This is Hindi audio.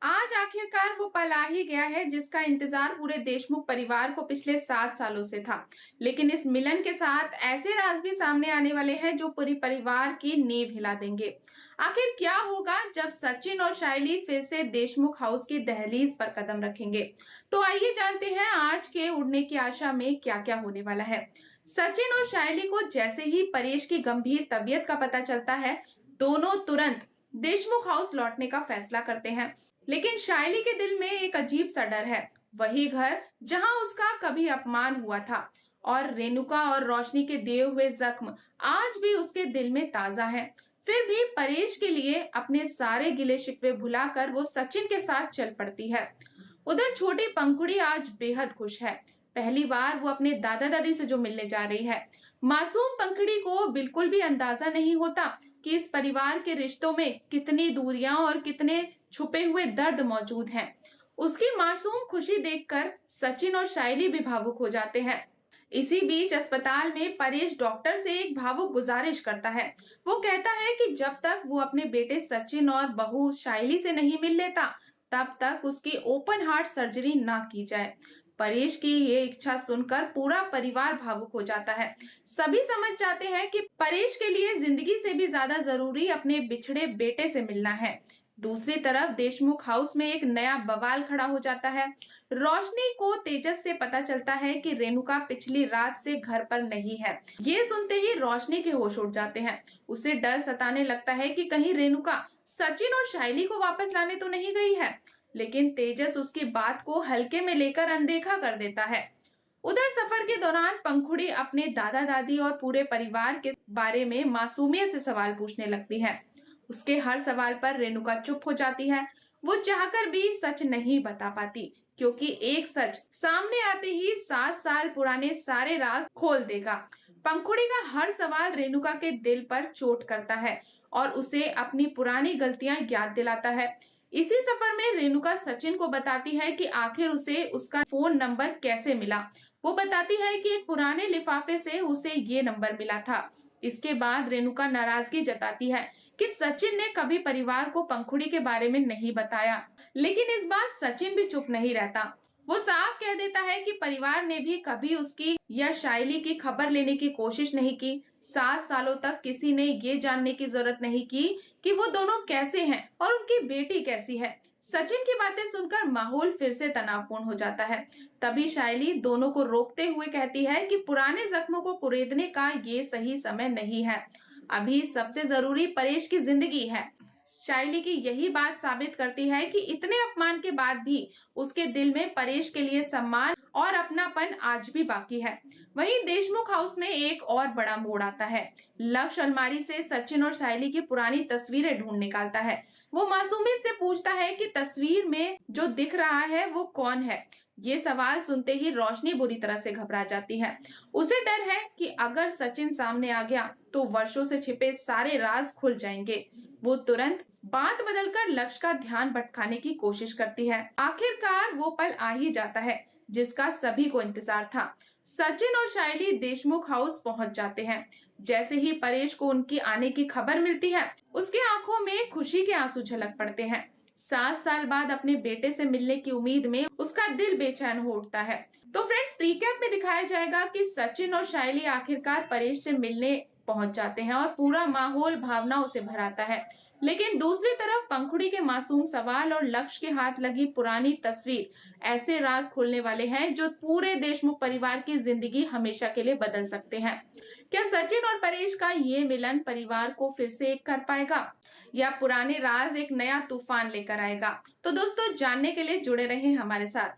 आज आखिरकार वो पल आ ही गया है जिसका इंतजार पूरे देशमुख परिवार को पिछले 7 सालों से था। लेकिन इस मिलन के साथ ऐसे राज भी सामने आने वाले हैं जो पूरी परिवार की नींव हिला देंगे। आखिर क्या होगा जब सचिन और शाइली फिर से देशमुख हाउस की दहलीज पर कदम रखेंगे? तो आइए जानते हैं आज के उड़ने की आशा में क्या क्या होने वाला है। सचिन और शाइली को जैसे ही परेश की गंभीर तबीयत का पता चलता है, दोनों तुरंत देशमुख हाउस लौटने का फैसला करते हैं। लेकिन शाइली के दिल में एक अजीब सा डर है, वही घर जहां उसका कभी अपमान हुआ था। और रेणुका और रोशनी के दिए हुए जख्म आज भी उसके दिल में ताजा हैं। फिर भी परेश के लिए अपने सारे गिले शिकवे भुलाकर वो सचिन के साथ चल पड़ती है। उधर छोटी पंखुड़ी आज बेहद खुश है। पहली बार वो अपने दादा दादी से जो मिलने जा रही है। मासूम पंखुड़ी को बिल्कुल भी अंदाजा नहीं होता कि इस परिवार के रिश्तों में कितनी दूरियां और कितने छुपे हुए दर्द मौजूद हैं। उसकी मासूम खुशी देखकर सचिन और शाइली भी भावुक हो जाते हैं। इसी बीच अस्पताल में परेश डॉक्टर से एक भावुक गुजारिश करता है। वो कहता है कि जब तक वो अपने बेटे सचिन और बहू शाइली से नहीं मिल लेता, तब तक उसकी ओपन हार्ट सर्जरी ना की जाए। परेश की ये इच्छा सुनकर पूरा परिवार भावुक हो जाता है। सभी समझ जाते हैं कि परेश के लिए जिंदगी से भी ज्यादा जरूरी अपने बिछड़े बेटे से मिलना है। दूसरी तरफ देशमुख हाउस में एक नया बवाल खड़ा हो जाता है। रोशनी को तेजस से पता चलता है कि रेणुका पिछली रात से घर पर नहीं है। ये सुनते ही रोशनी के होश उड़ जाते हैं। उसे डर सताने लगता है कि कहीं रेणुका सचिन और शाइली को वापस लाने तो नहीं गई है। लेकिन तेजस उसकी बात को हल्के में लेकर अनदेखा कर देता है। उधर सफर के दौरान पंखुड़ी अपने दादा दादी और पूरे परिवार के बारे में मासूमियत से सवाल पूछने लगती है। उसके हर सवाल पर रेणुका चुप हो जाती है। वो चाहकर भी सच नहीं बता पाती, क्योंकि एक सच सामने आते ही 7 साल पुराने सारे राज खोल देगा। पंखुड़ी का हर सवाल रेणुका के दिल पर चोट करता है और उसे अपनी पुरानी गलतियां याद दिलाता है। इसी सफर में रेणुका सचिन को बताती है कि आखिर उसे उसका फोन नंबर कैसे मिला। वो बताती है कि एक पुराने लिफाफे से उसे ये नंबर मिला था। इसके बाद रेणुका नाराजगी जताती है कि सचिन ने कभी परिवार को पंखुड़ी के बारे में नहीं बताया। लेकिन इस बार सचिन भी चुप नहीं रहता। वो साफ कह देता है कि परिवार ने भी कभी उसकी या शाइली की खबर लेने की कोशिश नहीं की। 7 सालों तक किसी ने ये जानने की जरूरत नहीं की कि वो दोनों कैसे हैं और उनकी बेटी कैसी है। सचिन की बातें सुनकर माहौल फिर से तनावपूर्ण हो जाता है। तभी शाइली दोनों को रोकते हुए कहती है कि पुराने जख्मों को कुरेदने का ये सही समय नहीं है। अभी सबसे जरूरी परेश की जिंदगी है। शाइली की यही बात साबित करती है कि इतने अपमान के बाद भी उसके दिल में परेश के लिए सम्मान और अपनापन आज भी बाकी है। वहीं देशमुख हाउस में एक और बड़ा मोड़ आता है। लक्ष्य अलमारी से सचिन और शाइली की पुरानी तस्वीरें ढूंढ निकालता है। वो मासूमियत से पूछता है कि तस्वीर में जो दिख रहा है वो कौन है। ये सवाल सुनते ही रोशनी बुरी तरह से घबरा जाती है। उसे डर है कि अगर सचिन सामने आ गया तो वर्षों से छिपे सारे राज खुल जाएंगे। वो तुरंत बात बदलकर लक्ष्य का ध्यान भटकाने की कोशिश करती है। आखिरकार वो पल आ ही जाता है जिसका सभी को इंतजार था। सचिन और शाइली देशमुख हाउस पहुंच जाते हैं। जैसे ही परेश को उनकी आने की खबर मिलती है, उसकी आंखों में खुशी के आंसू झलक पड़ते हैं। 7 साल बाद अपने बेटे से मिलने की उम्मीद में उसका दिल बेचैन हो उठता है। तो फ्रेंड्स, प्रीकैप में दिखाया जाएगा कि सचिन और शाइली आखिरकार परेश से मिलने पहुंच जाते हैं और पूरा माहौल भावनाओं से भर आता है। लेकिन दूसरी तरफ पंखुड़ी के मासूम सवाल और लक्ष्य के हाथ लगी पुरानी तस्वीर ऐसे राज खोलने वाले हैं जो पूरे देशमुख परिवार की जिंदगी हमेशा के लिए बदल सकते हैं। क्या सचिन और परेश का ये मिलन परिवार को फिर से एक कर पाएगा या पुराने राज एक नया तूफान लेकर आएगा? तो दोस्तों, जानने के लिए जुड़े रहें हमारे साथ।